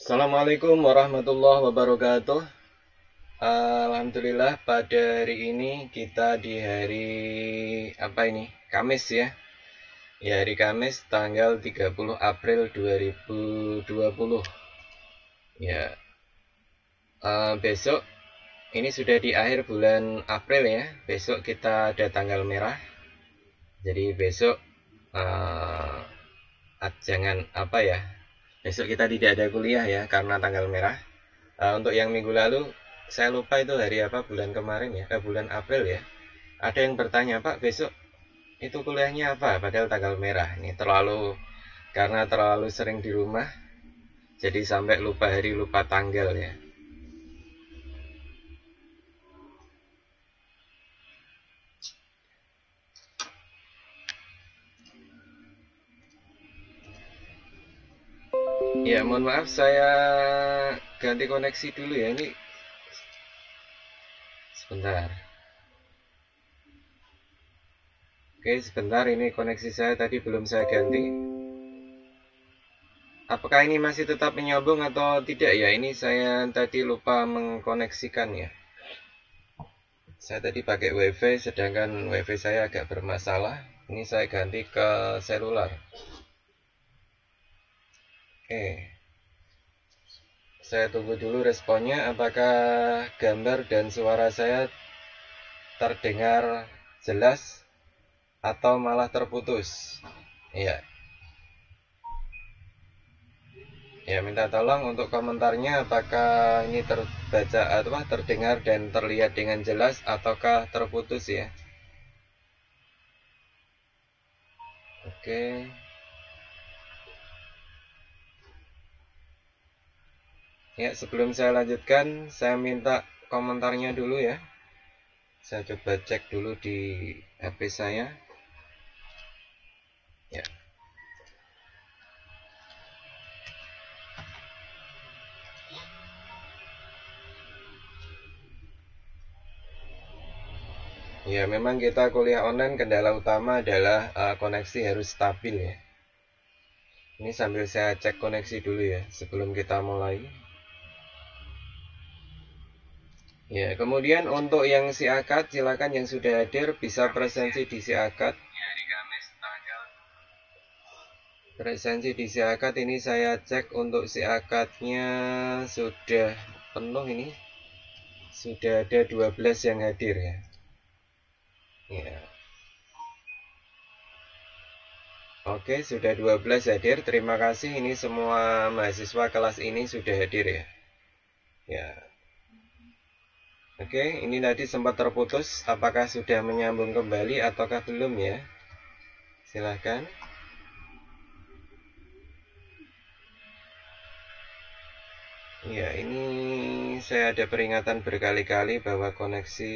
Assalamualaikum warahmatullahi wabarakatuh. Alhamdulillah pada hari ini kita di hari apa ini? Kamis ya. Ya hari Kamis tanggal 30 April 2020. Ya, besok ini sudah di akhir bulan April ya. Besok kita ada tanggal merah. Jadi besok jangan apa ya? Besok kita tidak ada kuliah ya karena tanggal merah. Untuk yang minggu lalu saya lupa itu hari apa bulan kemarin ya, bulan April ya. Ada yang bertanya, Pak, besok itu kuliahnya apa? Padahal tanggal merah. Ini karena terlalu sering di rumah, jadi sampai lupa hari, lupa tanggal ya. Ya, mohon maaf saya ganti koneksi dulu ya. Ini sebentar. Oke, sebentar ini koneksi saya tadi belum saya ganti. Apakah ini masih tetap menyambung atau tidak ya? Ini saya tadi lupa mengkoneksikan ya. Saya tadi pakai WiFi, sedangkan WiFi saya agak bermasalah. Ini saya ganti ke selular. Oke, saya tunggu dulu responnya. Apakah gambar dan suara saya terdengar jelas atau malah terputus? Iya, ya minta tolong untuk komentarnya. Apakah ini terbaca atau terdengar dan terlihat dengan jelas ataukah terputus ya? Oke. Ya, sebelum saya lanjutkan, saya minta komentarnya dulu ya. Saya coba cek dulu di HP saya. Ya. Ya, memang kita kuliah online kendala utama adalah koneksi harus stabil ya. Ini sambil saya cek koneksi dulu ya sebelum kita mulai. Ya, kemudian untuk yang si akad, silakan yang sudah hadir bisa presensi di si akad. Presensi di si akad ini saya cek untuk si akadnya sudah penuh ini. Sudah ada 12 yang hadir ya. Ya. Oke, sudah 12 hadir. Terima kasih, ini semua mahasiswa kelas ini sudah hadir ya. Ya. Oke, ini tadi sempat terputus. Apakah sudah menyambung kembali ataukah belum ya? Silahkan. Ya, ini saya ada peringatan berkali-kali bahwa koneksi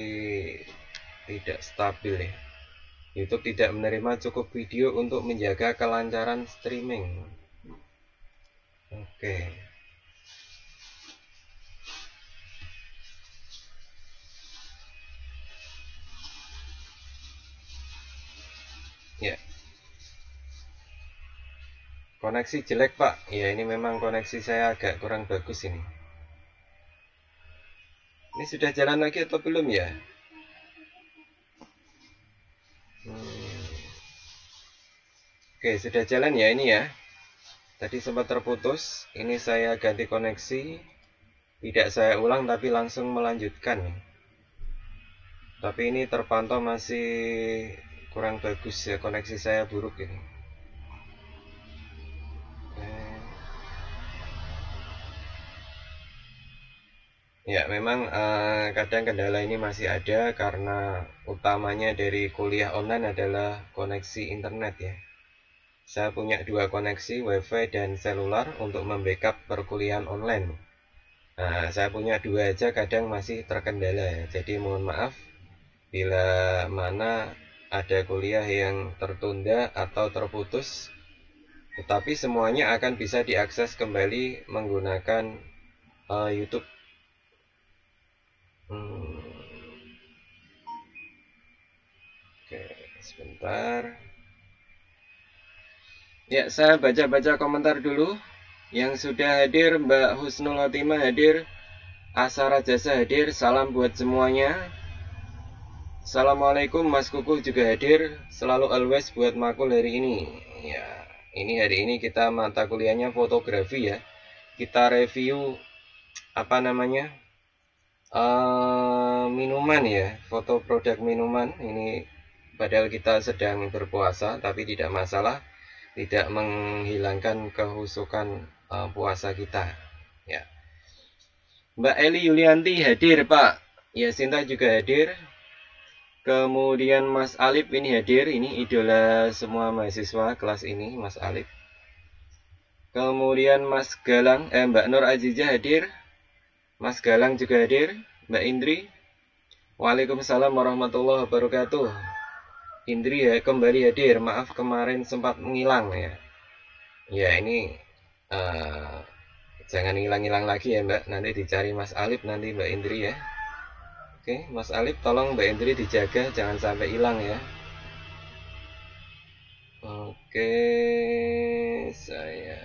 tidak stabil ya. YouTube tidak menerima cukup video untuk menjaga kelancaran streaming. Oke. Ya. Koneksi jelek, Pak. Ya, ini memang koneksi saya agak kurang bagus ini. Ini sudah jalan lagi atau belum ya? Oke, sudah jalan ya ini ya. Tadi sempat terputus. Ini saya ganti koneksi. Tidak saya ulang tapi langsung melanjutkan. Tapi ini terpantau masih kurang bagus ya, koneksi saya buruk ini. Ya, memang kadang kendala ini masih ada karena utamanya dari kuliah online adalah koneksi internet ya. Saya punya dua koneksi, WiFi dan selular untuk membackup perkuliahan online. Nah, saya punya dua aja kadang masih terkendala ya. Jadi mohon maaf bila mana ada kuliah yang tertunda atau terputus. Tetapi semuanya akan bisa diakses kembali menggunakan YouTube. Oke, sebentar. Ya, saya baca-baca komentar dulu. Yang sudah hadir, Mbak Husnul Khotimah hadir, Asara Jasa hadir, salam buat semuanya. Assalamualaikum, Mas Kukuh juga hadir, selalu always buat makul hari ini. Ya, ini hari ini kita mata kuliahnya fotografi ya. Kita review apa namanya? Minuman ya, foto produk minuman. Ini padahal kita sedang berpuasa, tapi tidak masalah, tidak menghilangkan kehusukan puasa kita. Ya. Mbak Eli Yulianti hadir, Pak. Ya, Sinta juga hadir. Kemudian Mas Alip ini hadir, ini idola semua mahasiswa kelas ini, Mas Alip. Kemudian Mas Galang, Mbak Nur Azizah hadir. Mas Galang juga hadir, Mbak Indri. Waalaikumsalam warahmatullahi wabarakatuh. Indri ya kembali hadir, maaf kemarin sempat menghilang ya. Ya ini jangan hilang-hilang lagi ya Mbak, nanti dicari Mas Alip nanti Mbak Indri ya. Oke, Mas Alip tolong Mbak Indri dijaga jangan sampai hilang ya. Oke, saya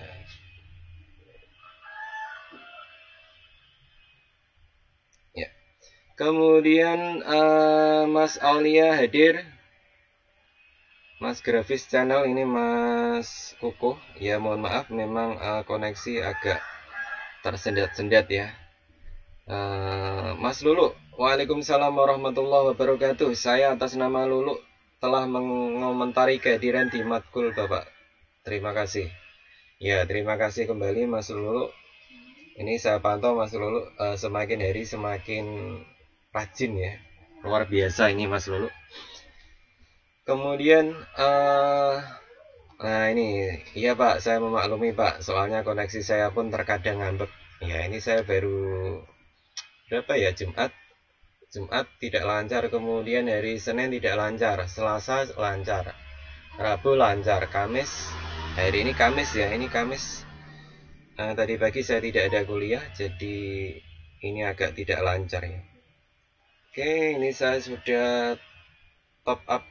ya. Kemudian Mas Aulia hadir. Mas Grafis Channel ini Mas Kukuh. Ya mohon maaf memang koneksi agak tersendat-sendat ya. Mas Lulu, waalaikumsalam warahmatullahi wabarakatuh. Saya atas nama Lulu telah mengomentari kehadiran di matkul Bapak. Terima kasih. Ya, terima kasih kembali Mas Lulu. Ini saya pantau Mas Lulu semakin hari semakin rajin ya. Luar biasa ini Mas Lulu. Kemudian nah ini, iya Pak, saya memaklumi Pak, soalnya koneksi saya pun terkadang ngambek. Ya, ini saya baru berapa ya, Jumat tidak lancar, kemudian hari Senin tidak lancar, Selasa lancar, Rabu lancar, Kamis, hari ini Kamis ya, ini Kamis tadi pagi saya tidak ada kuliah, jadi ini agak tidak lancar ya. Oke, ini saya sudah top up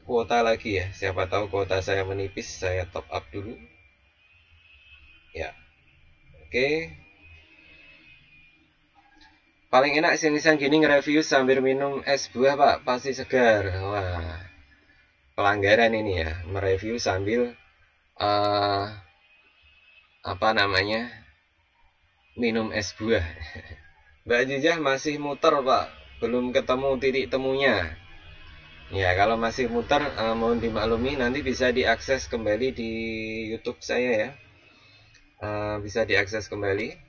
kuota lagi ya, siapa tahu kuota saya menipis, saya top up dulu ya. Oke, paling enak siang-siang gini nge-review sambil minum es buah Pak, pasti segar. Wah, pelanggaran ini ya, mereview sambil apa namanya, minum es buah. Mbak Jijah masih muter Pak, belum ketemu titik temunya. Ya kalau masih muter mohon dimaklumi, nanti bisa diakses kembali di YouTube saya ya, bisa diakses kembali.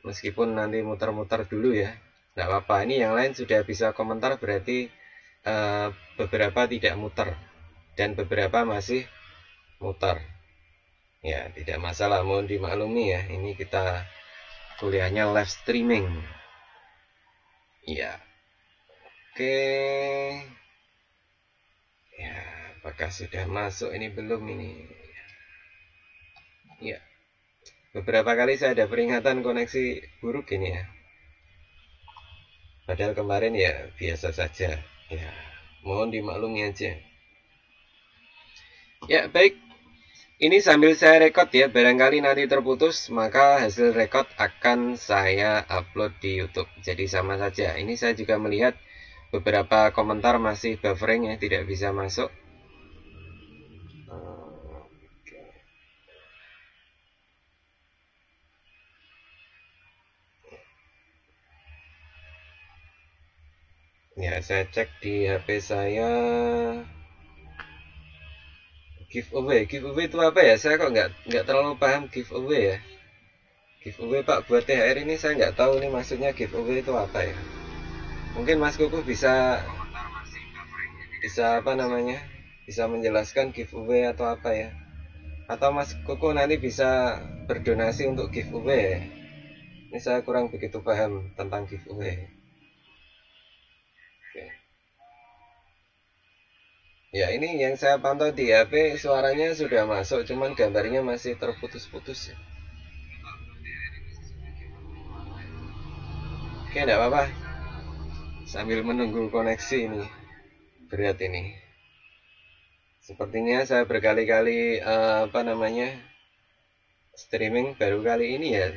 Meskipun nanti muter-muter dulu ya, nggak apa-apa. Ini yang lain sudah bisa komentar, berarti beberapa tidak muter dan beberapa masih muter. Ya tidak masalah, mohon dimaklumi ya. Ini kita kuliahnya live streaming. Ya, oke. Ya, apakah sudah masuk ini belum ini? Ya. Beberapa kali saya ada peringatan koneksi buruk ini ya. Padahal kemarin ya biasa saja. Ya, mohon dimaklumi aja. Ya, baik. Ini sambil saya rekod ya, barangkali nanti terputus, maka hasil rekod akan saya upload di YouTube. Jadi sama saja. Ini saya juga melihat beberapa komentar masih buffering ya, tidak bisa masuk. Ya, saya cek di HP saya. Giveaway itu apa ya? Saya kok nggak terlalu paham giveaway ya. Giveaway Pak buat THR ini saya nggak tahu nih maksudnya giveaway itu apa ya. Mungkin Mas Kukuh bisa apa namanya? Bisa menjelaskan giveaway atau apa ya? Atau Mas Kukuh nanti bisa berdonasi untuk giveaway ya? Ini saya kurang begitu paham tentang giveaway. Ya ini yang saya pantau di HP suaranya sudah masuk, cuman gambarnya masih terputus-putus ya. Oke, enggak apa-apa. Sambil menunggu koneksi ini, berat ini. Sepertinya saya berkali-kali apa namanya, streaming baru kali ini ya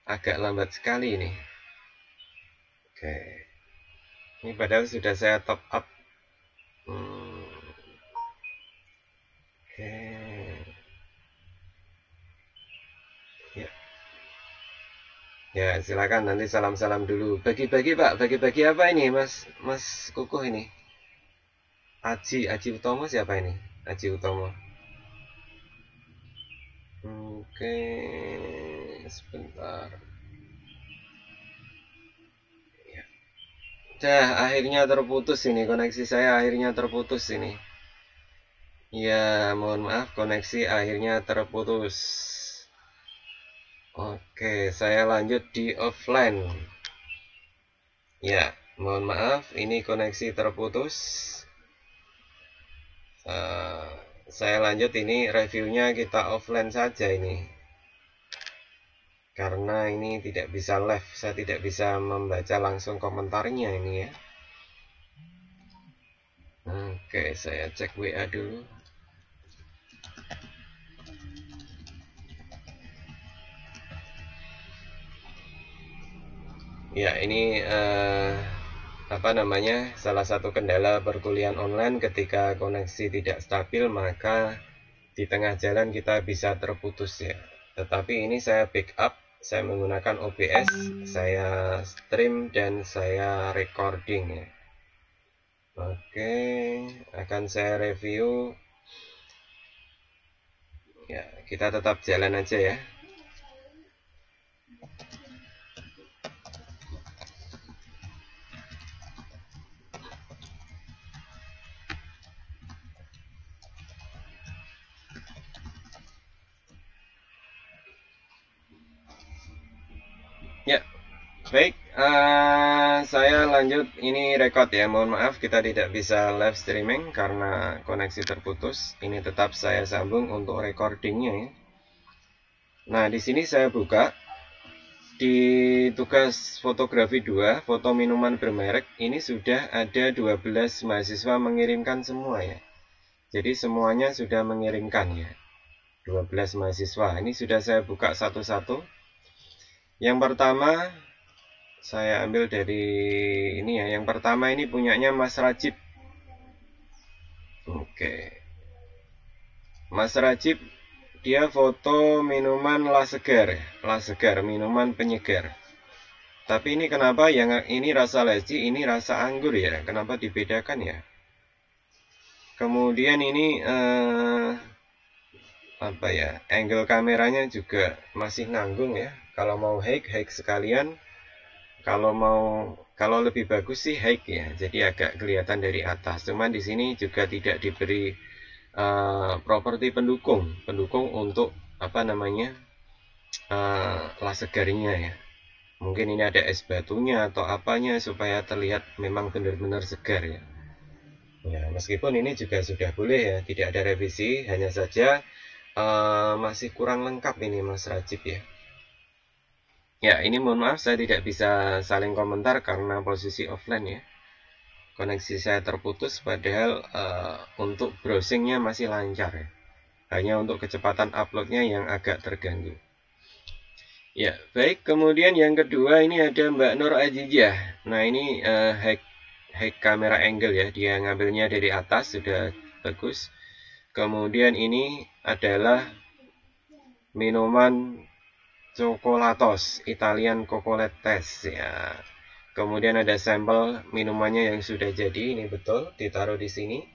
agak lambat sekali ini. Oke, ini padahal sudah saya top up. Oke, ya, ya silakan nanti salam-salam dulu. Bagi-bagi Pak, bagi-bagi apa ini Mas Kukuh ini? Aji Utomo siapa ini? Aji Utomo. Oke, sebentar. Ya. Dah, akhirnya terputus ini, koneksi saya akhirnya terputus ini. Ya, mohon maaf, koneksi akhirnya terputus. Oke, saya lanjut di offline. Ya, mohon maaf, ini koneksi terputus. Saya lanjut ini reviewnya kita offline saja ini. Karena ini tidak bisa live, saya tidak bisa membaca langsung komentarnya ini ya. Oke, saya cek WA dulu. Ya, ini apa namanya, salah satu kendala perkuliahan online ketika koneksi tidak stabil, maka di tengah jalan kita bisa terputus ya. Tetapi ini saya backup, saya menggunakan OBS, saya stream dan saya recording ya. Oke, akan saya review. Ya, kita tetap jalan aja ya. Ya, baik, saya lanjut ini record ya. Mohon maaf kita tidak bisa live streaming karena koneksi terputus. Ini tetap saya sambung untuk recordingnya ya. Nah, di sini saya buka di tugas fotografi 2, foto minuman bermerek. Ini sudah ada 12 mahasiswa mengirimkan semua ya. Jadi semuanya sudah mengirimkan ya. 12 mahasiswa. Ini sudah saya buka satu-satu. Yang pertama saya ambil dari ini ya. Yang pertama ini punyanya Mas Rajib. Oke. Mas Rajib dia foto minuman Lasegar, minuman penyegar. Tapi ini kenapa yang ini rasa leci, ini rasa anggur ya? Kenapa dibedakan ya? Kemudian ini apa ya? Angle kameranya juga masih nanggung ya. Kalau mau high sekalian. Kalau lebih bagus sih high ya. Jadi agak kelihatan dari atas. Cuman di sini juga tidak diberi properti pendukung untuk apa namanya lasegarnya ya. Mungkin ini ada es batunya atau apanya supaya terlihat memang benar-benar segar ya. Ya, meskipun ini juga sudah boleh ya, tidak ada revisi, hanya saja masih kurang lengkap ini Mas Rajib ya. Ya, ini mohon maaf saya tidak bisa saling komentar karena posisi offline ya. Koneksi saya terputus padahal untuk browsingnya masih lancar ya. Hanya untuk kecepatan uploadnya yang agak terganggu. Ya, baik. Kemudian yang kedua ini ada Mbak Nur Azizah. Nah, ini high camera angle ya. Dia ngambilnya dari atas sudah bagus. Kemudian ini adalah minuman Cokolatos Italian Cocolettes ya. Kemudian ada sampel minumannya yang sudah jadi, ini betul ditaruh di sini.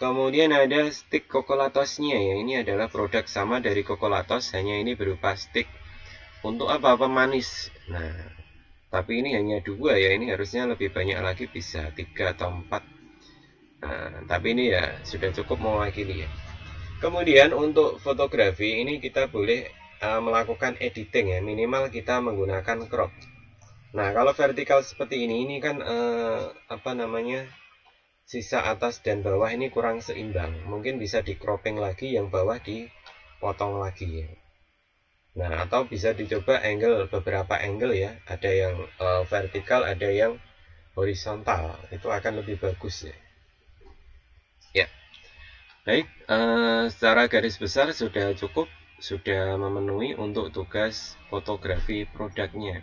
Kemudian ada stick Cocolatosnya ya. Ini adalah produk sama dari Cocolatos, hanya ini berupa stick. Untuk apa? Pemanis. Nah, tapi ini hanya 2 ya. Ini harusnya lebih banyak lagi, bisa 3 atau 4. Nah, tapi ini ya sudah cukup mewakili ya. Kemudian untuk fotografi ini kita boleh melakukan editing ya. Minimal kita menggunakan crop. Nah, kalau vertikal seperti ini kan apa namanya, sisa atas dan bawah ini kurang seimbang. Mungkin bisa di cropping lagi, yang bawah dipotong lagi ya. Nah, atau bisa dicoba beberapa angle ya. Ada yang vertikal, ada yang horizontal. Itu akan lebih bagus ya. Ya, baik. Secara garis besar sudah cukup. sudah memenuhi untuk tugas fotografi produknya.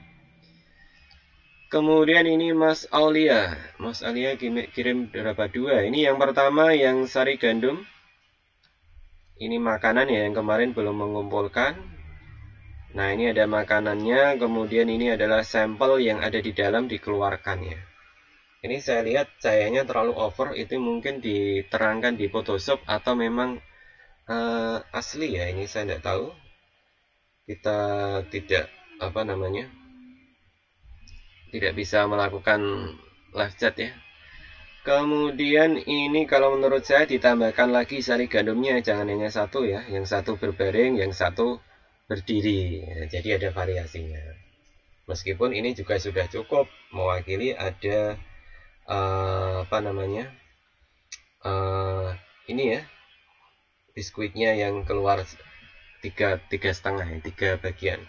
Kemudian ini Mas Aulia kirim berapa dua. Ini yang pertama yang sari gandum. Ini makanan ya, yang kemarin belum mengumpulkan. Nah ini ada makanannya. Kemudian ini adalah sampel yang ada di dalam dikeluarkan ya. Ini saya lihat cahayanya terlalu over. Itu mungkin diterangkan di Photoshop atau memang asli ya. Ini saya tidak tahu. Kita tidak tidak bisa melakukan live chat ya. Kemudian ini kalau menurut saya ditambahkan lagi sari gandumnya, jangan hanya satu ya, yang satu berbaring, yang satu berdiri. Jadi ada variasinya. Meskipun ini juga sudah cukup mewakili ada ini ya, biskuitnya yang keluar tiga bagian.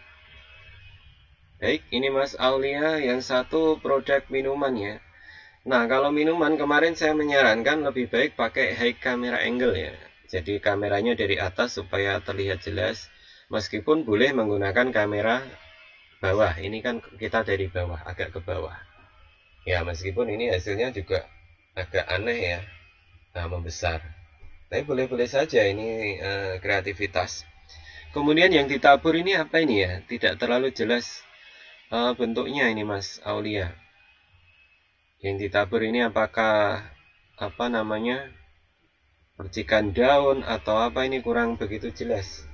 Baik, ini Mas Aulia, yang satu produk minuman ya. Nah, kalau minuman kemarin saya menyarankan lebih baik pakai high camera angle ya. Jadi kameranya dari atas supaya terlihat jelas. Meskipun boleh menggunakan kamera bawah. Ini kan kita dari bawah, agak ke bawah. Ya, meskipun ini hasilnya juga agak aneh ya. Nah, membesar. Tapi boleh-boleh saja, ini kreativitas. Kemudian yang ditabur ini apa ini ya? Tidak terlalu jelas bentuknya ini Mas Aulia. Yang ditabur ini apakah percikan daun atau apa, ini kurang begitu jelas.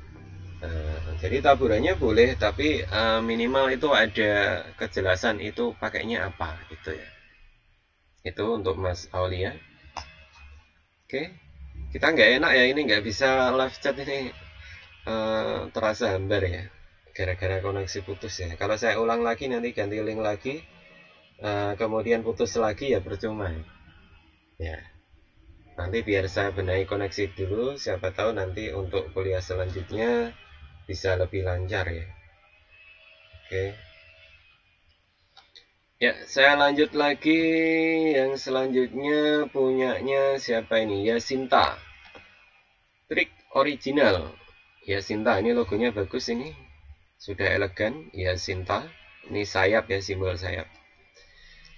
Jadi taburannya boleh, tapi minimal itu ada kejelasan itu pakainya apa gitu ya. Itu untuk Mas Aulia. Oke, kita nggak enak ya, ini nggak bisa live chat ini, terasa hambar ya, gara-gara koneksi putus ya. Kalau saya ulang lagi nanti ganti link lagi, kemudian putus lagi ya percuma ya. Nanti biar saya benahi koneksi dulu, siapa tahu nanti untuk kuliah selanjutnya bisa lebih lancar ya. Oke ya, saya lanjut lagi. Yang selanjutnya punyanya siapa ini? Yasinta Trik Original. Yasinta, ini logonya bagus, ini sudah elegan. Yasinta, ini sayap ya, simbol sayap.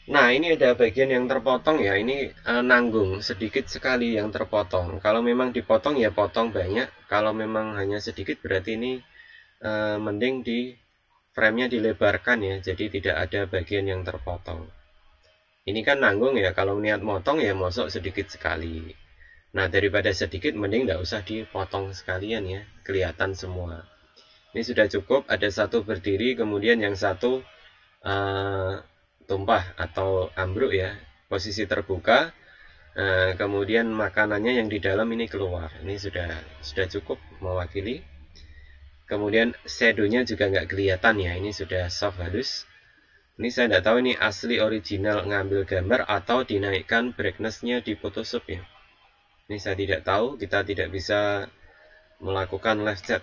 Nah, ini ada bagian yang terpotong ya. Ini nanggung sedikit sekali yang terpotong. Kalau memang dipotong ya potong banyak. Kalau memang hanya sedikit berarti ini mending di frame-nya dilebarkan ya, jadi tidak ada bagian yang terpotong. Ini kan nanggung ya, kalau niat motong ya mosok sedikit sekali. Nah, daripada sedikit mending nggak usah dipotong sekalian ya, kelihatan semua. Ini sudah cukup, ada satu berdiri, kemudian yang satu tumpah atau ambruk ya, posisi terbuka. Kemudian makanannya yang di dalam ini keluar. Ini sudah cukup mewakili. Kemudian shadownya juga nggak kelihatan ya, ini sudah soft halus. Ini saya tidak tahu ini asli original ngambil gambar atau dinaikkan brightness-nya di Photoshop ya. Ini saya tidak tahu, kita tidak bisa melakukan live chat.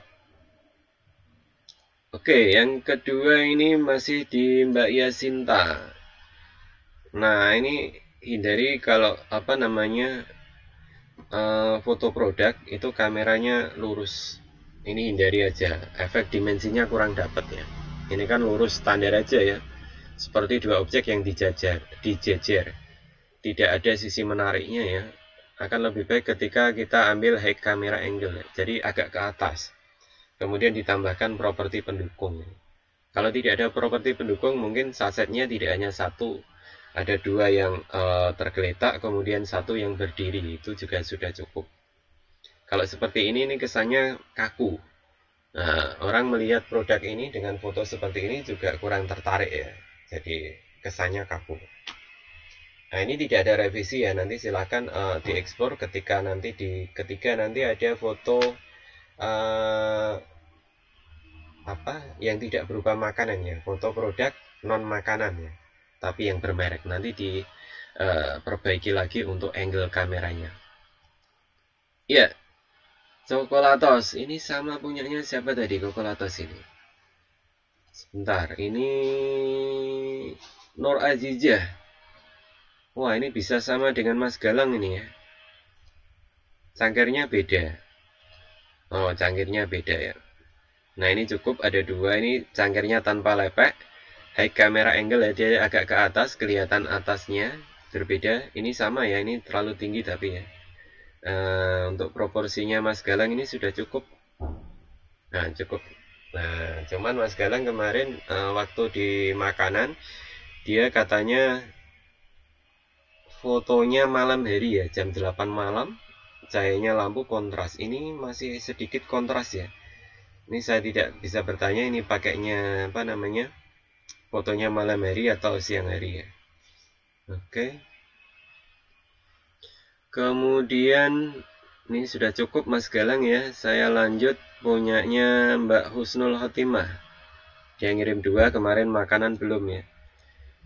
Oke, yang kedua ini masih di Mbak Yasinta. Nah, ini hindari kalau foto produk itu kameranya lurus. Ini hindari aja, efek dimensinya kurang dapat ya. Ini kan lurus standar aja ya, seperti dua objek yang dijejer. Tidak ada sisi menariknya ya. Akan lebih baik ketika kita ambil high camera angle ya. Jadi agak ke atas. Kemudian ditambahkan properti pendukung. Kalau tidak ada properti pendukung, mungkin sasetnya tidak hanya satu, ada dua yang tergeletak, kemudian satu yang berdiri. Itu juga sudah cukup. Kalau seperti ini kesannya kaku. Nah, orang melihat produk ini dengan foto seperti ini juga kurang tertarik ya. Jadi kesannya kaku. Nah, ini tidak ada revisi ya. Nanti silahkan diekspor ketika nanti ada foto yang tidak berupa makanan ya. Foto produk non makanan ya, tapi yang bermerek. Nanti diperbaiki lagi untuk angle kameranya. Ya. Coklatos, ini sama punyanya siapa tadi Coklatos ini? Sebentar, ini Nur Azizah. Wah, ini bisa sama dengan Mas Galang ini ya. Cangkirnya beda. Oh, cangkirnya beda ya. Nah ini cukup, ada dua, ini cangkirnya tanpa lepek. High camera angle ya, dia agak ke atas, kelihatan atasnya berbeda. Ini sama ya, ini terlalu tinggi tapi ya. Untuk proporsinya Mas Galang ini sudah cukup. Nah cukup. Nah cuman Mas Galang kemarin waktu di makanan, dia katanya fotonya malam hari ya, jam 8 malam, cahayanya lampu kontras. Ini masih sedikit kontras ya. Ini saya tidak bisa bertanya ini pakainya apa namanya, fotonya malam hari atau siang hari ya. Oke. Kemudian ini sudah cukup Mas Galang ya. Saya lanjut punyanya Mbak Husnul Khotimah. Dia ngirim 2, kemarin makanan belum ya.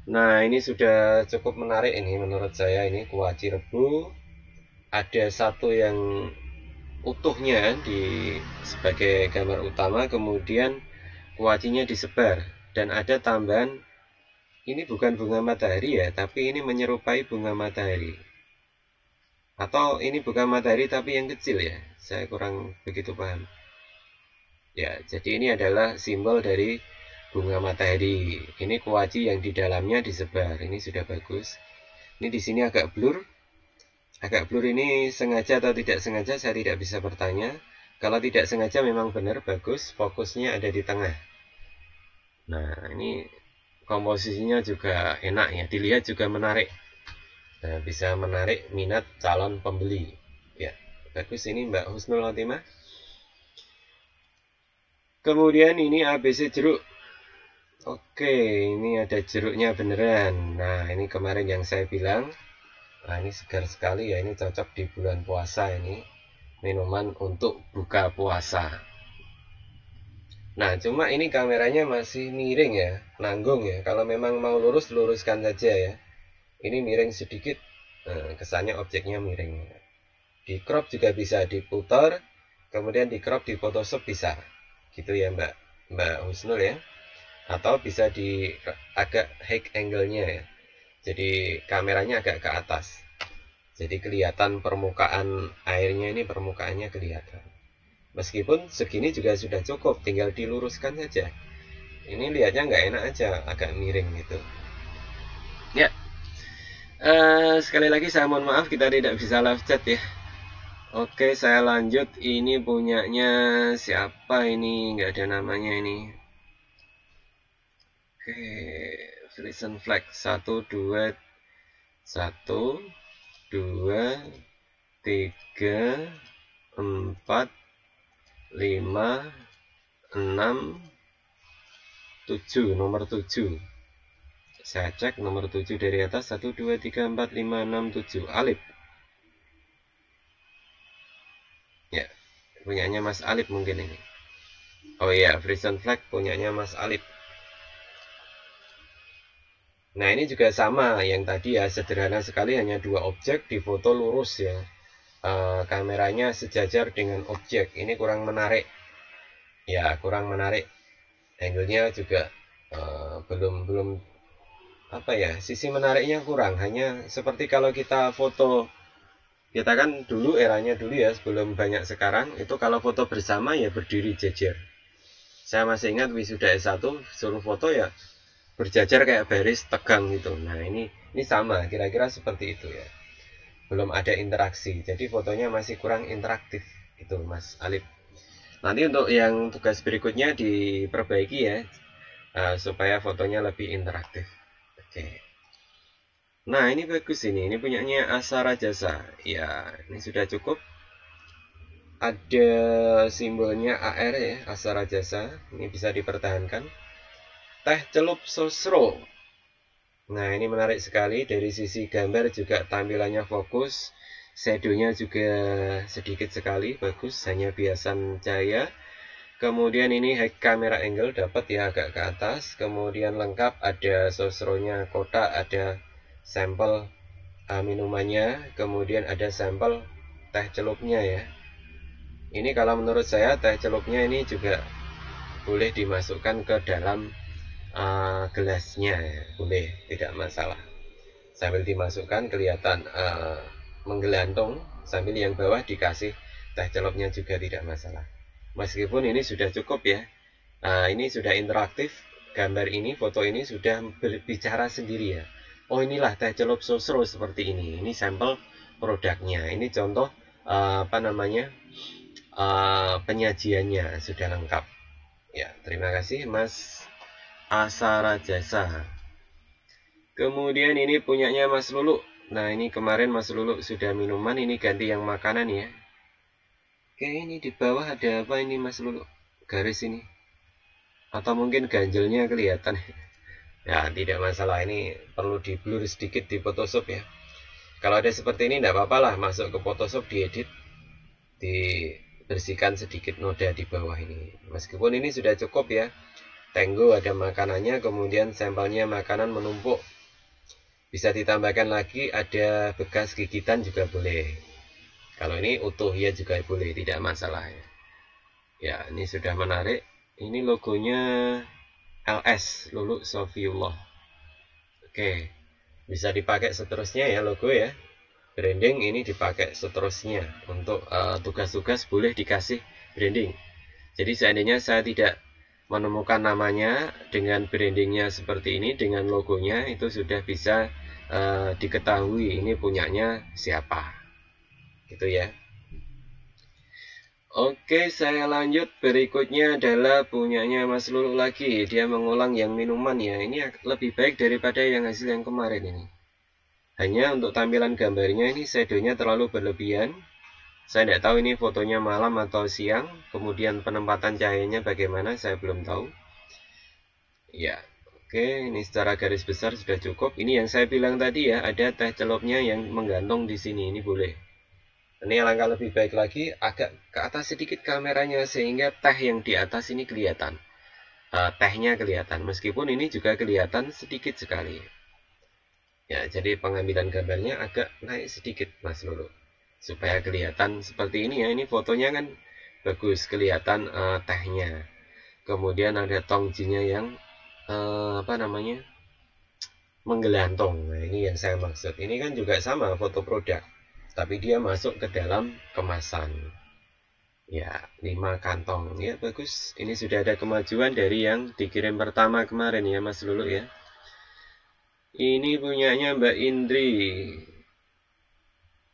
Nah ini sudah cukup menarik ini menurut saya, ini kuaci rebu. Ada satu yang utuhnya di sebagai gambar utama, kemudian kuacinya disebar, dan ada tambahan, ini bukan bunga matahari ya, tapi ini menyerupai bunga matahari, atau ini bukan matahari tapi yang kecil ya, saya kurang begitu paham ya. Jadi ini adalah simbol dari bunga matahari. Ini kuaci yang di dalamnya disebar, ini sudah bagus. Ini di sini agak blur. Agak blur ini sengaja atau tidak sengaja saya tidak bisa bertanya. Kalau tidak sengaja memang benar bagus, fokusnya ada di tengah. Nah ini komposisinya juga enak ya, dilihat juga menarik. Nah, bisa menarik minat calon pembeli. Ya, bagus ini Mbak Husnul Khotimah. Kemudian ini ABC jeruk. Oke, ini ada jeruknya beneran. Nah ini kemarin yang saya bilang. Nah ini segar sekali ya, ini cocok di bulan puasa, ini minuman untuk buka puasa. Nah cuma ini kameranya masih miring ya, nanggung ya. Kalau memang mau lurus, luruskan saja ya. Ini miring sedikit, kesannya objeknya miring. Di crop juga bisa diputar, kemudian di crop di Photoshop bisa. Gitu ya Mbak Husnul ya. Atau bisa di agak high angle-nya ya. Jadi kameranya agak ke atas, jadi kelihatan permukaan airnya, ini permukaannya kelihatan. Meskipun segini juga sudah cukup, tinggal diluruskan saja. Ini lihatnya nggak enak aja, agak miring gitu ya. Sekali lagi saya mohon maaf kita tidak bisa live chat ya. Oke, saya lanjut. Ini punyanya siapa ini, nggak ada namanya ini. Oke, Frisian Flag 1, 2, 1, 2, 3, 4, 5, 6, 7, nomor 7. Saya cek nomor 7 dari atas, 1, 2, 3, 4, 5, 6, 7, Alip. Ya, punyanya Mas Alip mungkin ini. Oh iya, Frisian Flag punyanya Mas Alip. Nah ini juga sama yang tadi ya, sederhana sekali, hanya 2 objek difoto lurus ya. Kameranya sejajar dengan objek, ini kurang menarik ya, kurang menarik. Angle-nya juga belum apa ya, sisi menariknya kurang. Hanya seperti kalau kita foto, kita kan dulu eranya dulu ya, sebelum banyak sekarang, itu kalau foto bersama ya berdiri jejer. Saya masih ingat wisuda S1 suruh foto ya berjajar kayak baris tegang gitu. Nah ini sama kira-kira seperti itu ya, belum ada interaksi, jadi fotonya masih kurang interaktif itu Mas Alip. Nanti untuk yang tugas berikutnya diperbaiki ya, supaya fotonya lebih interaktif. Oke. Nah ini bagus, ini punyanya Asara Jasa ya, ini sudah cukup. Ada simbolnya AR ya, Asara Jasa, ini bisa dipertahankan. Teh celup sosro. Nah ini menarik sekali, dari sisi gambar juga tampilannya fokus, shadownya juga sedikit sekali, bagus, hanya biasan cahaya. Kemudian ini high camera angle dapat ya, agak ke atas. Kemudian lengkap, ada sosronya kotak, ada sampel minumannya, kemudian ada sampel teh celupnya ya. Ini kalau menurut saya teh celupnya ini juga boleh dimasukkan ke dalam gelasnya ya, boleh, tidak masalah. Sambil dimasukkan kelihatan menggelantung, sambil yang bawah dikasih teh celupnya juga tidak masalah. Meskipun ini sudah cukup ya, Ini sudah interaktif, gambar ini, foto ini sudah berbicara sendiri ya. Oh inilah teh celup sosro seperti ini sampel produknya, ini contoh penyajiannya sudah lengkap. Ya, terima kasih Mas Asara Jasa. Kemudian ini punyanya Mas Lulu. Nah ini kemarin Mas Lulu sudah minuman, ini ganti yang makanan ya. Oke, ini di bawah ada apa ini Mas Lulu? Garis ini. Atau mungkin ganjelnya kelihatan. Ya tidak masalah, ini perlu di blur sedikit di Photoshop ya. Kalau ada seperti ini tidak apa-apa lah, masuk ke Photoshop, diedit, dibersihkan sedikit noda di bawah ini. Meskipun ini sudah cukup ya. Tenggo ada makanannya, kemudian sampelnya makanan menumpuk. Bisa ditambahkan lagi ada bekas gigitan juga boleh. Kalau ini utuh ya juga boleh, tidak masalah ya. Ya ini sudah menarik. Ini logonya LS, Lulu Sofiullah. Oke, bisa dipakai seterusnya ya logo ya. Branding ini dipakai seterusnya. Untuk tugas-tugas boleh dikasih branding. Jadi seandainya saya tidak menemukan namanya dengan brandingnya seperti ini, dengan logonya, itu sudah bisa diketahui ini punyanya siapa gitu ya. Oke, saya lanjut. Berikutnya adalah punyanya Mas Lulu lagi. Dia mengulang yang minuman ya. Ini lebih baik daripada yang hasil yang kemarin ini. Hanya untuk tampilan gambarnya ini shadownya terlalu berlebihan. Saya tidak tahu ini fotonya malam atau siang. Kemudian penempatan cahayanya bagaimana, saya belum tahu. Ya, oke, ini secara garis besar sudah cukup. Ini yang saya bilang tadi ya, ada teh celupnya yang menggantung di sini, ini boleh. Ini alangkah lebih baik lagi, agak ke atas sedikit kameranya sehingga teh yang di atas ini kelihatan. Tehnya kelihatan, meskipun ini juga kelihatan sedikit sekali. Ya, jadi pengambilan gambarnya agak naik sedikit Mas Lulu, supaya kelihatan seperti ini ya. Ini fotonya kan bagus, kelihatan tehnya. Kemudian ada tongjinya yang menggelantung. Nah ini yang saya maksud. Ini kan juga sama foto produk, tapi dia masuk ke dalam kemasan. Ya, 5 kantong. Ya bagus. Ini sudah ada kemajuan dari yang dikirim pertama kemarin ya Mas Lulu ya. Ini punyanya Mbak Indri.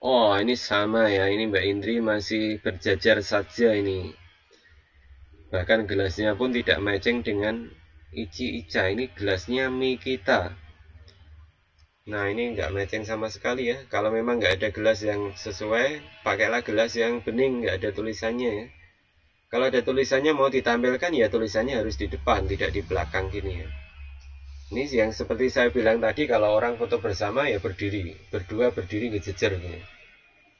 Oh ini sama ya. Ini Mbak Indri masih berjajar saja ini. Bahkan gelasnya pun tidak matching dengan Ichi Ica. Ini gelasnya Mikita. Nah ini nggak matching sama sekali ya. Kalau memang nggak ada gelas yang sesuai, pakailah gelas yang bening, nggak ada tulisannya ya. Kalau ada tulisannya mau ditampilkan ya tulisannya harus di depan, tidak di belakang gini ya. Ini yang seperti saya bilang tadi, kalau orang foto bersama ya berdiri, berdua berdiri ngejejer gini,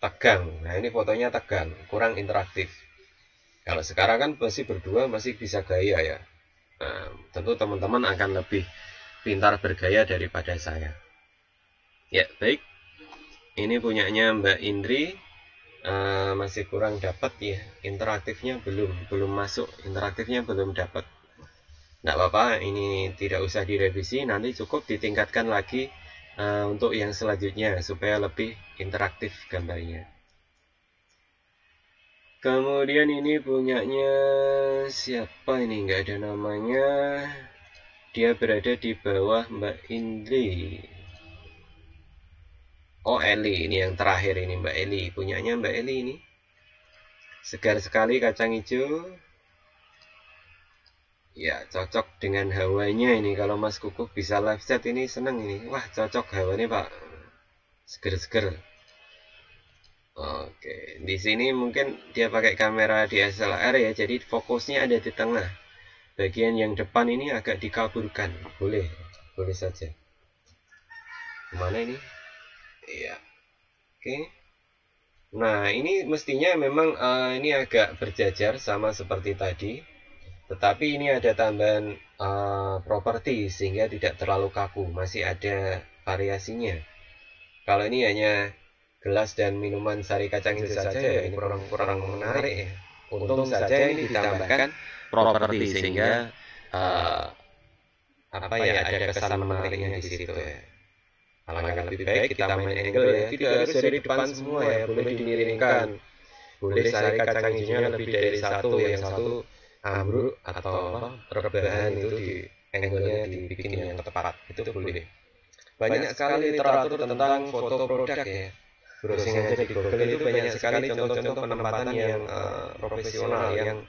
tegang. Nah ini fotonya tegang, kurang interaktif. Kalau sekarang kan masih berdua, masih bisa gaya ya. Nah, tentu teman-teman akan lebih pintar bergaya daripada saya. Ya baik, ini punyanya Mbak Indri. Masih kurang dapat ya, interaktifnya belum masuk, interaktifnya belum dapat. Nggak apa-apa, ini tidak usah direvisi, nanti cukup ditingkatkan lagi untuk yang selanjutnya supaya lebih interaktif gambarnya. Kemudian ini punyanya siapa ini, nggak ada namanya. Dia berada di bawah Mbak Indri. Oh Eli, ini yang terakhir ini Mbak Eli. Punyanya Mbak Eli ini. Segar sekali kacang hijau. Ya cocok dengan hawanya ini. Kalau Mas Kukuh bisa live chat ini seneng ini. Wah cocok hawanya Pak. Seger-seger. Oke, di sini mungkin dia pakai kamera DSLR ya. Jadi fokusnya ada di tengah. Bagian yang depan ini agak dikaburkan. Boleh saja. Kemana ini? Iya. Oke. Nah ini mestinya memang ini agak berjajar sama seperti tadi, tetapi ini ada tambahan properti sehingga tidak terlalu kaku, masih ada variasinya. Kalau ini hanya gelas dan minuman sari kacang hijau saja ya ini kurang menarik ya. Untung saja ini ditambahkan properti sehingga ada kesan menariknya di situ ya. Alangkah lebih baik kita main angle ya, tidak harus dari depan semua ya, boleh dimiringkan, boleh sari kacang hijaunya lebih dari satu, yang satu ambruk atau rebahan itu di angle-nya dibikin yang tepat, itu boleh. Banyak sekali literatur tentang foto produk ya. Browsing aja di Google itu banyak sekali contoh-contoh penempatan yang profesional, yang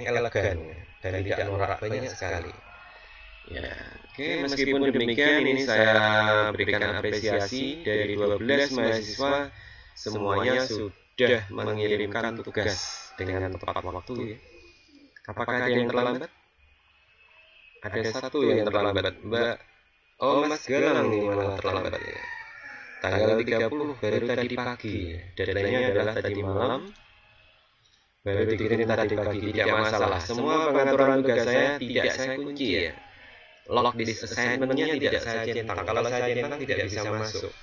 elegan dan tidak norak, banyak sekali. Ya, oke, meskipun demikian ini saya berikan apresiasi dari 12 mahasiswa, semuanya sudah mengirimkan tugas dengan tepat waktu ya. Apakah ada yang terlambat? Ada satu yang terlambat, Mbak. Oh, Mas Galang nih malah terlambat ya. Tanggal 30 baru tadi pagi. Deadline-nya adalah tadi malam. Baru dikirim tadi pagi, tidak masalah. Semua pengaturan tugas saya tidak saya kunci ya. Log di assignment-nya tidak saya centang. Kalau saya centang tidak bisa masuk.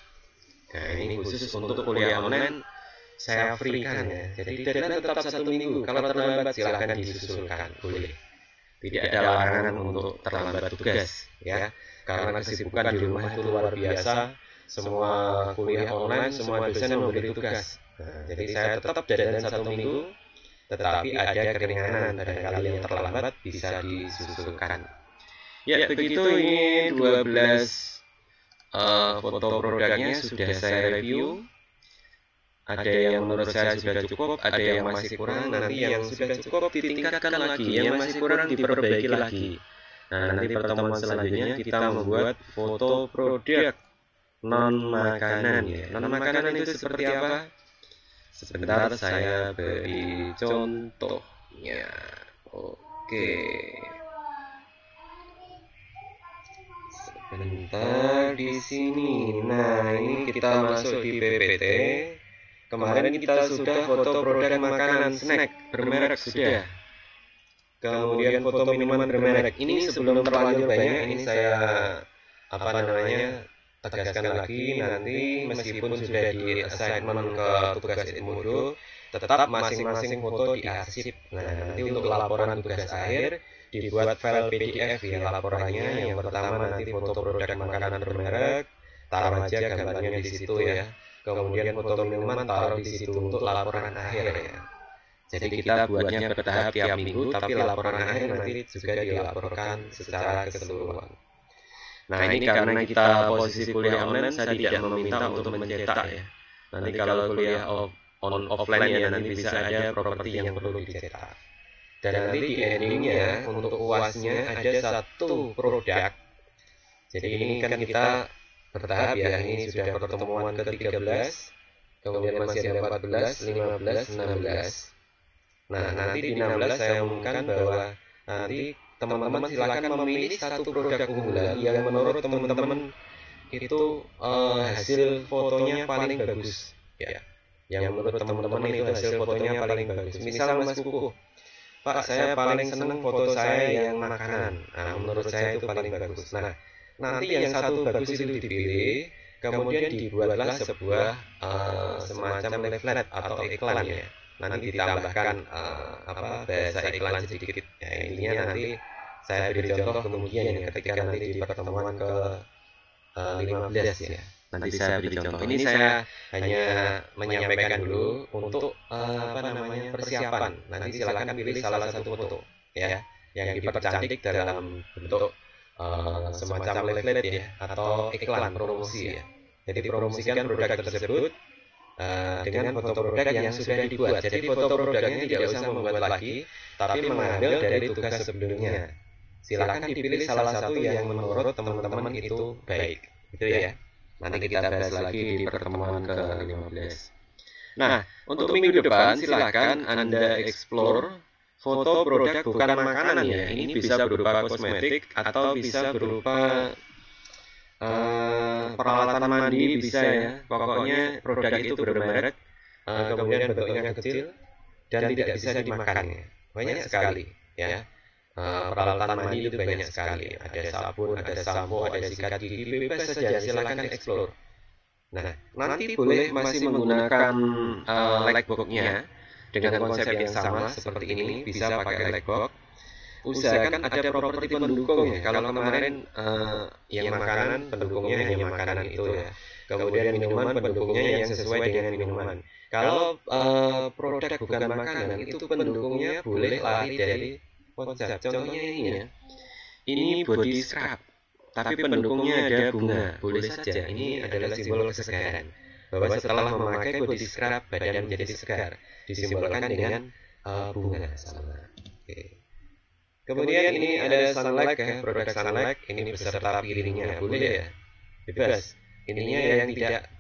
Nah, ini khusus untuk kuliah online saya free-kan ya. Jadi deadline tetap 1 minggu. Kalau terlambat silahkan disusulkan, boleh. Tidak ada larangan untuk terlambat tugas ya. Karena kesibukan di rumah itu luar biasa. Semua kuliah online, semua dosen memberi tugas. Nah, jadi saya tetap deadline 1 minggu, tetapi ada keringanan. Barangkali yang terlambat bisa disusulkan. Ya, begitu, ini 12 foto produknya sudah saya review. Ada yang menurut saya sudah cukup, ada yang masih kurang. Nanti yang sudah cukup ditingkatkan lagi, yang masih kurang diperbaiki lagi. Nah, nanti pertemuan selanjutnya kita membuat foto produk non makanan ya. Non makanan itu seperti apa? Sebentar saya beri contohnya. Oke. Sebentar di sini. Nah, ini kita masuk di PPT. Kemarin kita sudah foto produk makanan snack bermerek sudah. Kemudian foto minuman bermerek. Ini sebelum terlanjur banyak, ini saya tegaskan lagi, nanti meskipun sudah di assignment ke tugas Edmodo, tetap masing-masing foto diarsip. Nah, nanti untuk laporan tugas akhir dibuat file PDF ya laporannya. Yang pertama nanti foto produk makanan bermerek, taruh aja gambarnya di situ ya. Kemudian foto minuman taruh di situ untuk laporan akhir ya. Jadi kita buatnya bertahap tiap minggu, tapi laporan akhir nanti juga dilaporkan secara keseluruhan. Nah, ini karena kita posisi kuliah online, saya tidak meminta untuk mencetak ya. Nanti kalau kuliah offline ya nanti bisa ada properti yang perlu dicetak. Dan nanti di endingnya untuk UASnya ada satu produk. Jadi ini kan kita bertahap ya, ini sudah pertemuan ke-13, kemudian masih ada 14, 15, 16. Nah, nanti di 16 saya umumkan bahwa nanti teman-teman silakan memilih satu produk unggulan yang menurut teman-teman itu hasil fotonya paling bagus ya. Yang menurut teman-teman itu hasil fotonya paling bagus. Misal Mas Kukuh, Pak, saya paling senang foto saya yang makanan. Nah, menurut saya itu paling bagus. Nah, nanti yang satu bagus itu dipilih, kemudian dibuatlah sebuah semacam leaflet atau iklan ya. Nanti ditambahkan bahasa iklan sedikit. Ya, intinya nanti saya beri contoh kemudian ya, ketika nanti di pertemuan ke-15 ya. Nanti saya beri contoh. Ini saya hanya menyampaikan dulu untuk persiapan. Nanti silakan pilih salah satu foto ya yang dipercantik dalam bentuk semacam leaflet ya atau iklan promosi ya. Jadi promosikan produk tersebut dengan foto produk yang sudah dibuat. Jadi foto produknya tidak usah membuat lagi, tapi mengambil dari tugas sebelumnya. Silakan dipilih salah satu yang menurut teman-teman itu baik, gitu ya. Nanti kita bahas lagi di pertemuan ke-15. Nah, untuk minggu depan silakan Anda explore foto produk bukan makanan ya. Ini bisa berupa kosmetik atau bisa berupa peralatan mandi bisa ya. Pokoknya produk itu bermerek, kemudian bentuknya kecil dan tidak bisa dimakan ya. Banyak sekali ya. Peralatan mandi itu banyak sekali. Ada sabun, ada sampo, ada sikat gigi, bebas saja. Silakan explore. Nah, nanti boleh masih menggunakan lightbox-nya dengan konsep yang sama seperti ini. Bisa pakai lightbox. usahakan ada properti pendukung ya. Kalau kemarin yang makanan pendukungnya hanya makanan itu ya. Kemudian minuman pendukungnya yang sesuai dengan minuman. Kalau produk bukan makanan itu pendukungnya boleh lari dari konsep. Contohnya ini ya. Ini body scrub, tapi pendukungnya ada bunga. Boleh saja. Ini adalah simbol kesegaran. Bahwa setelah memakai body scrub badan menjadi segar. Disimbolkan dengan bunga sama. Oke. Kemudian ini ada sunlight ya, produk sunlight ini beserta piringnya, boleh ya, bebas. Ininya yang tidak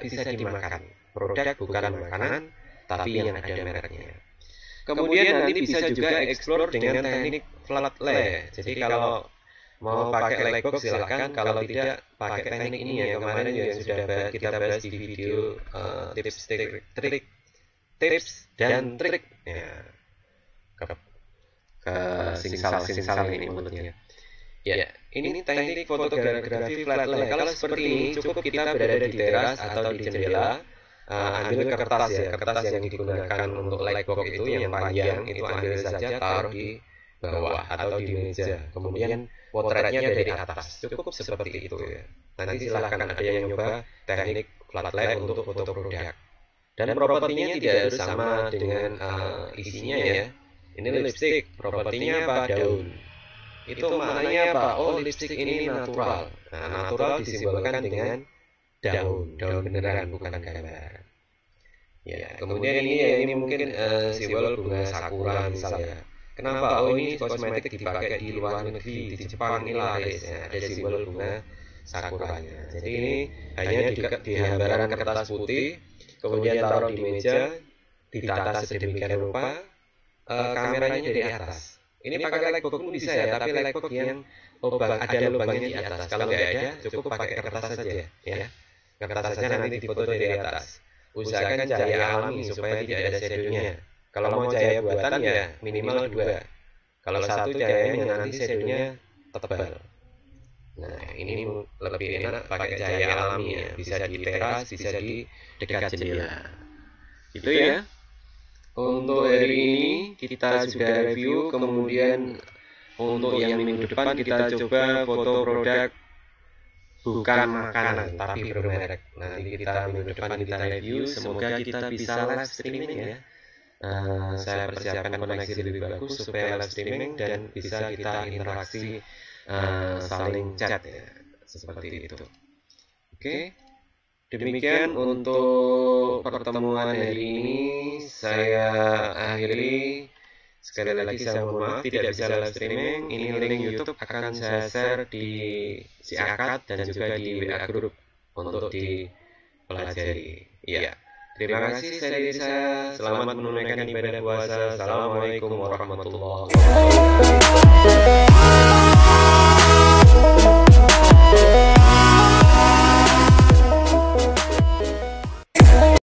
bisa dimakan. Produk bukan makanan, tapi yang ada mereknya. Kemudian nanti bisa juga explore dengan teknik flat lay. Jadi kalau mau pakai lay box silahkan, kalau tidak pakai teknik ini ya. Kemarin yang sudah kita bahas di video tips dan trik ya. Ke singsal ini mulutnya. Ya, ini teknik fotografi flat lay. Kalau seperti ini cukup kita berada di teras atau di jendela, ambil kertas ya, kertas yang digunakan untuk lay box itu yang panjang itu ambil saja, taruh di bawah atau di meja. Kemudian potretnya dari atas. Cukup seperti itu ya. Nanti silahkan ada yang nyoba teknik flat lay untuk foto produk. Dan propertinya tidak harus sama dengan isinya ya. Ini lipstick, propertinya apa? Daun. Itu maknanya apa? Oh, lipstick ini natural. Nah, natural disimbolkan dengan daun beneran, bukan gambar. Ya, kemudian ini mungkin simbol bunga sakura misalnya. Kenapa? Oh, ini kosmetik dipakai di luar negeri, di Jepang ini laris. Ya, ada simbol bunga sakuranya. Jadi ini hanya di hambaran kertas putih, kemudian taruh di meja, ditata sedemikian rupa. Kameranya dari atas. Ini pakai lightbox pun bisa ya, tapi lightbox yang ada lubangnya di atas. Kalau nggak ada, cukup pakai kertas saja ya. Kertas saja nanti difoto dari atas. Usahakan cahaya alami supaya tidak ada shadownya. Kalau mau cahaya buatan ya minimal 2. Kalau satu cahayanya nanti shadownya tebal. Nah, ini lebih enak pakai cahaya alami ya. Bisa di teras, bisa di dekat jendela. Itu ya. Untuk hari ini kita sudah review, kemudian untuk yang minggu depan kita coba foto produk bukan makanan tapi bermerek. Nanti kita minggu depan kita review, semoga kita bisa live streaming ya. Saya persiapkan koneksi lebih bagus supaya live streaming dan bisa kita interaksi saling chat ya, seperti itu. Oke. Demikian untuk pertemuan hari ini, saya akhiri. Sekali lagi saya mohon maaf tidak bisa live streaming. Ini link YouTube akan saya share di si Akad dan juga di WA group untuk dipelajari. Ya. Terima kasih, saya Desa. Selamat menunaikan ibadah puasa. Assalamualaikum warahmatullahi wabarakatuh.